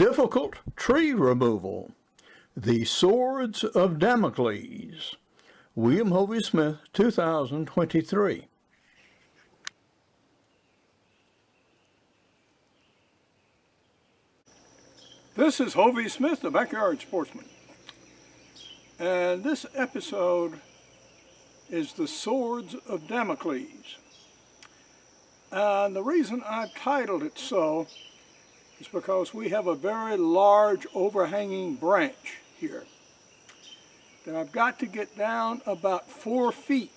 Difficult tree removal. The Swords of Damocles. William Hovey Smith, 2023. This is Hovey Smith, the Backyard Sportsman. And this episode is the Swords of Damocles. And the reason I've titled it so is because we have a very large overhanging branch here that I've got to get down about 4 feet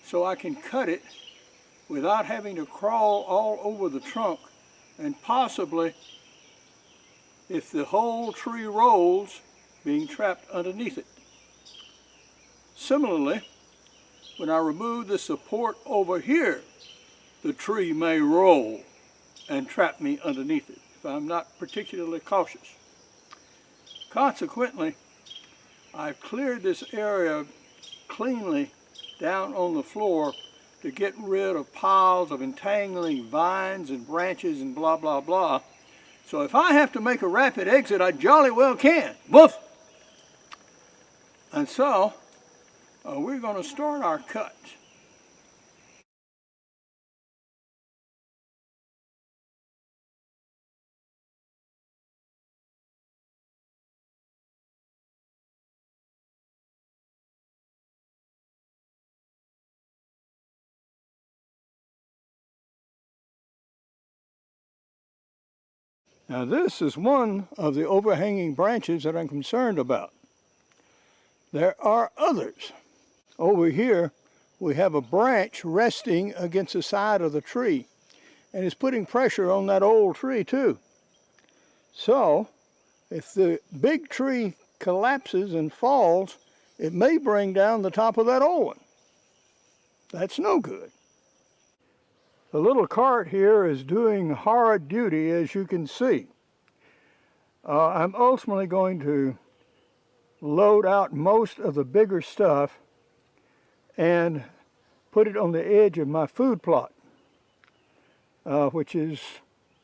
so I can cut it without having to crawl all over the trunk, and possibly, if the whole tree rolls, being trapped underneath it. Similarly, when I remove the support over here, the tree may roll and trap me underneath it if I'm not particularly cautious. Consequently, I've cleared this area cleanly down on the floor to get rid of piles of entangling vines and branches and blah blah blah. So if I have to make a rapid exit, I jolly well can. Woof! And so, we're going to start our cut. Now this is one of the overhanging branches that I'm concerned about. There are others. Over here we have a branch resting against the side of the tree, and it's putting pressure on that old tree too. So if the big tree collapses and falls, it may bring down the top of that old one. That's no good. The little cart here is doing hard duty, as you can see. I'm ultimately going to load out most of the bigger stuff and put it on the edge of my food plot, which is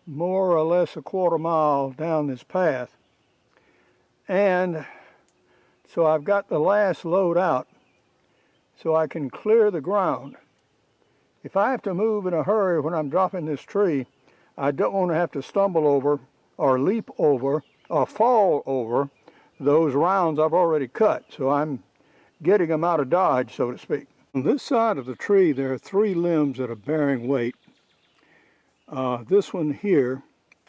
more or less a quarter mile down this path. And so I've got the last load out so I can clear the ground. If I have to move in a hurry when I'm dropping this tree, I don't want to have to stumble over or leap over or fall over those rounds I've already cut. So I'm getting them out of dodge, so to speak. On this side of the tree, there are 3 limbs that are bearing weight. This one here,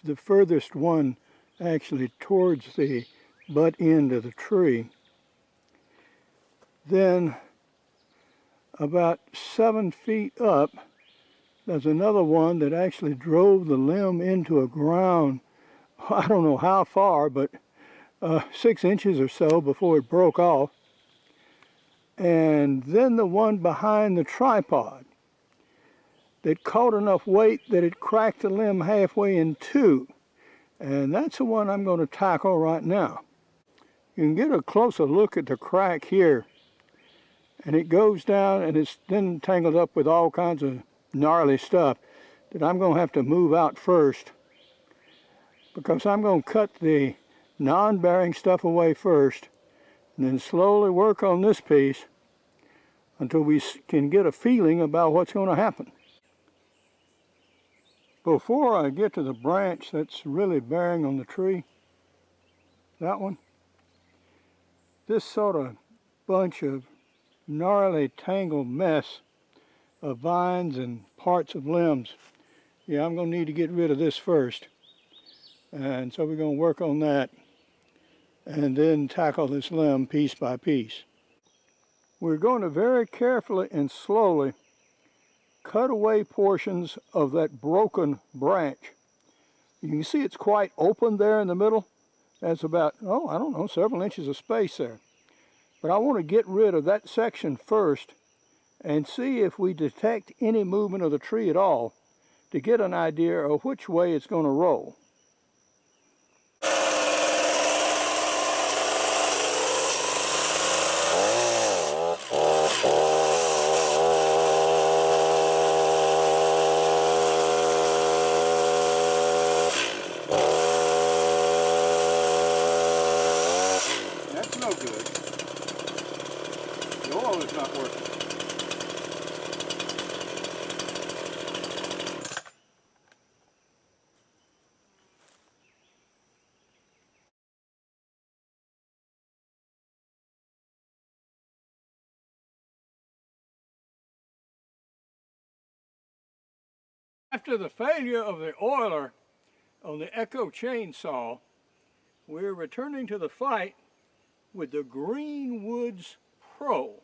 the furthest one actually towards the butt end of the tree. Then about 7 feet up, there's another one that actually drove the limb into a ground, I don't know how far, but 6 inches or so before it broke off. And then the one behind the tripod that caught enough weight that it cracked the limb halfway in two. And that's the one I'm going to tackle right now. You can get a closer look at the crack here. And it goes down, and it's then tangled up with all kinds of gnarly stuff that I'm going to have to move out first, because I'm going to cut the non-bearing stuff away first and then slowly work on this piece until we can get a feeling about what's going to happen. Before I get to the branch that's really bearing on the tree, that one, this sort of bunch of gnarly tangled mess of vines and parts of limbs. Yeah, I'm going to need to get rid of this first. And so we're going to work on that and then tackle this limb piece by piece. We're going to very carefully and slowly cut away portions of that broken branch. You can see it's quite open there in the middle. That's about, I don't know, several inches of space there. But I want to get rid of that section first and see if we detect any movement of the tree at all to get an idea of which way it's going to roll. After the failure of the oiler on the Echo chainsaw, we're returning to the fight with the Greenworks Pro.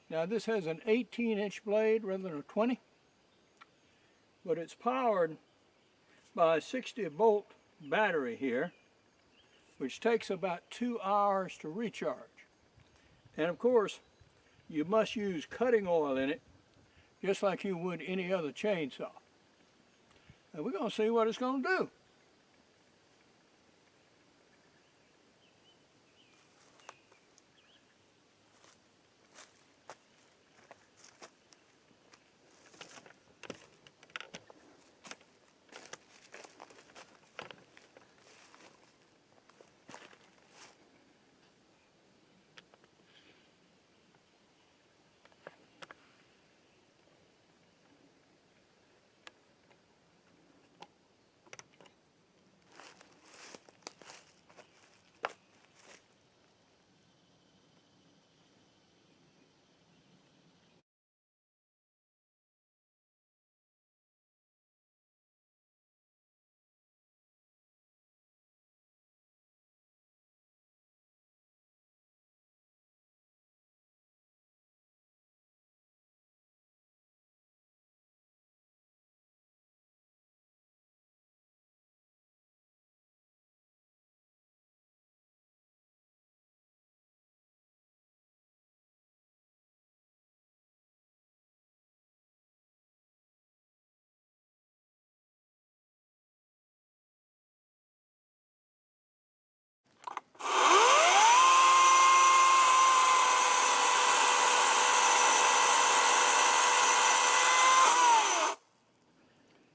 Now this has an 18-inch blade rather than a 20, but it's powered by a 60-volt battery here, which takes about 2 hours to recharge. And of course, you must use cutting oil in it, just like you would any other chainsaw. And we're going to see what it's going to do.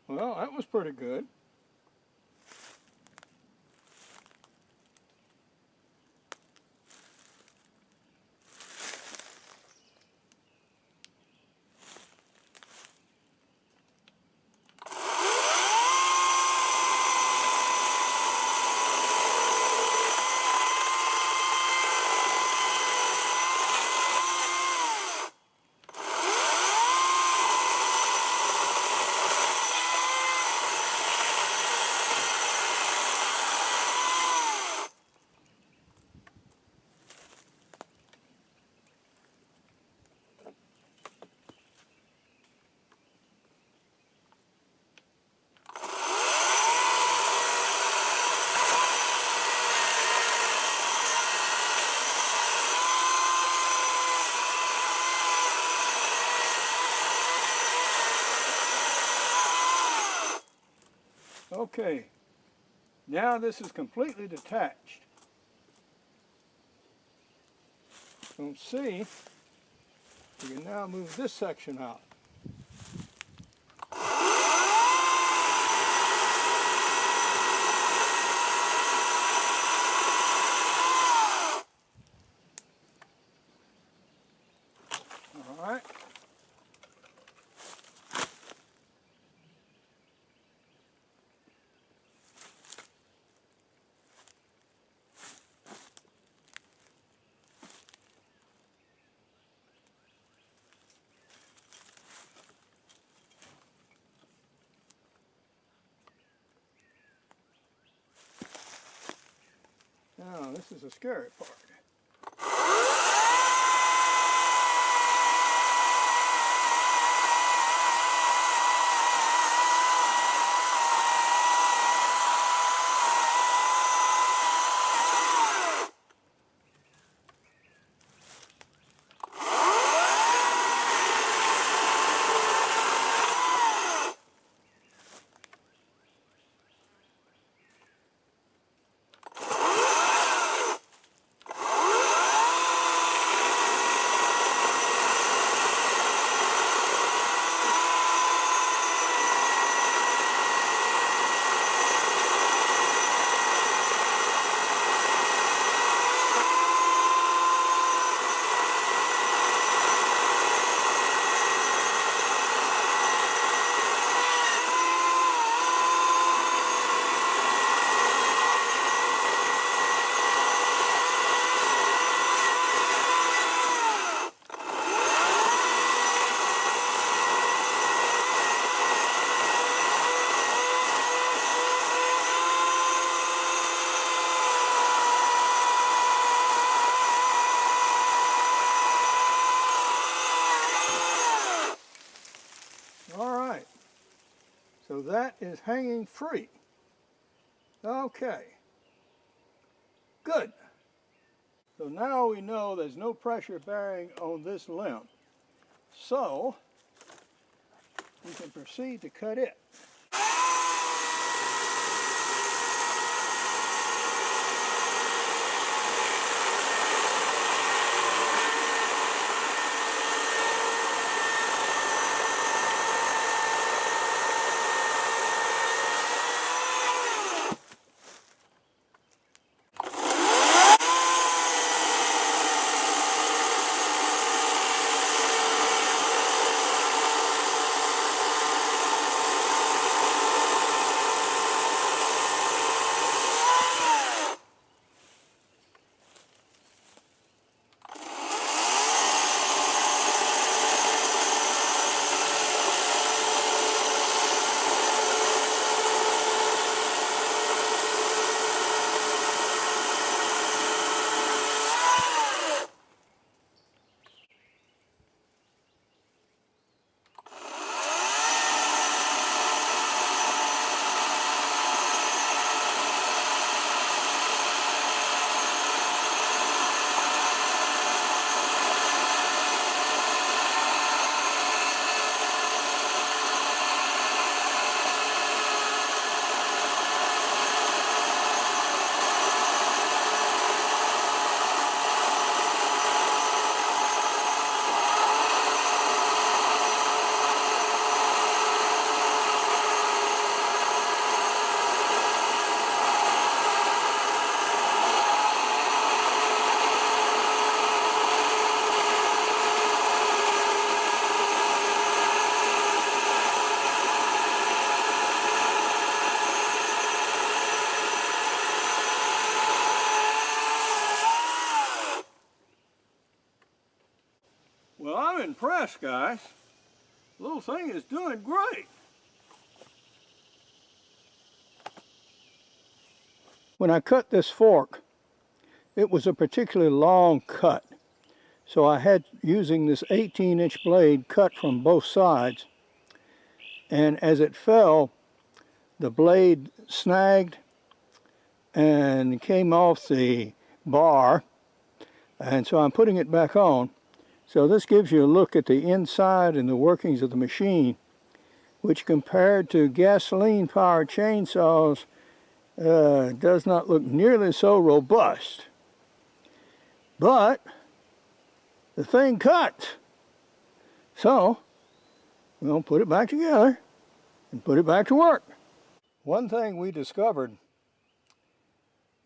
Well, that was pretty good. Okay, now this is completely detached. So see, we can now move this section out. All right. Now, this is the scary part. is hanging free. Okay, good. So now we know there's no pressure bearing on this limb. So we can proceed to cut it. Well, I'm impressed, guys. The little thing is doing great. When I cut this fork, it was a particularly long cut. So I had, using this 18-inch blade, cut from both sides. And as it fell, the blade snagged and came off the bar. And so I'm putting it back on. So this gives you a look at the inside and the workings of the machine, which compared to gasoline-powered chainsaws does not look nearly so robust. But the thing cuts. So we'll put it back together and put it back to work. One thing we discovered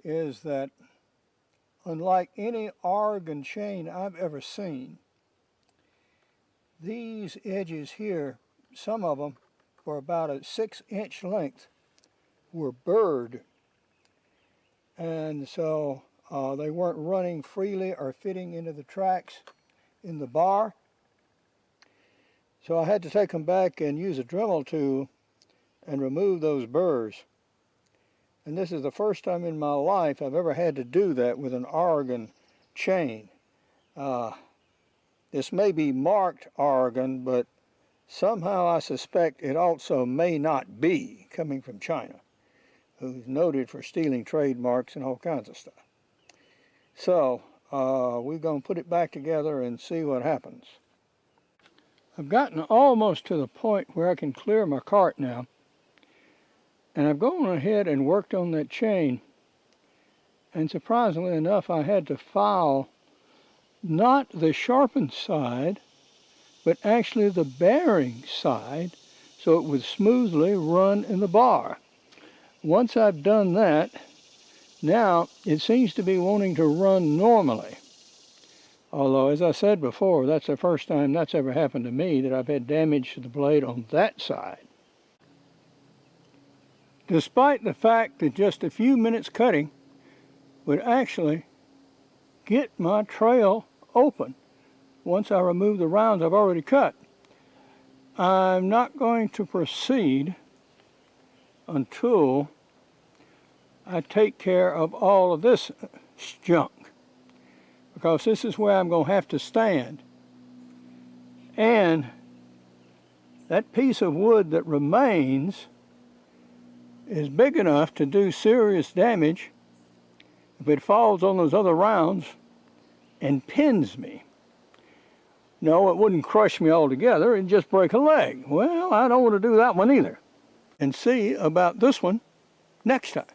is that unlike any Oregon chain I've ever seen, these edges here, some of them for about a 6-inch length, were burred. And so they weren't running freely or fitting into the tracks in the bar. So I had to take them back and use a Dremel tool and remove those burrs. And this is the first time in my life I've ever had to do that with an Oregon chain. This may be marked Oregon, but somehow I suspect it also may not be, coming from China, who's noted for stealing trademarks and all kinds of stuff. So we're going to put it back together and see what happens. I've gotten almost to the point where I can clear my cart now. And I've gone ahead and worked on that chain. And surprisingly enough, I had to file not the sharpened side, but actually the bearing side, so it would smoothly run in the bar. Once I've done that, now it seems to be wanting to run normally. Although, as I said before, that's the first time that's ever happened to me, that I've had damage to the blade on that side. Despite the fact that just a few minutes cutting would actually get my trail open once I remove the rounds I've already cut, I'm not going to proceed until I take care of all of this junk, because this is where I'm going to have to stand. And that piece of wood that remains is big enough to do serious damage if it falls on those other rounds and pins me. No, it wouldn't crush me altogether, it'd just break a leg. Well, I don't want to do that one either. And see about this one next time.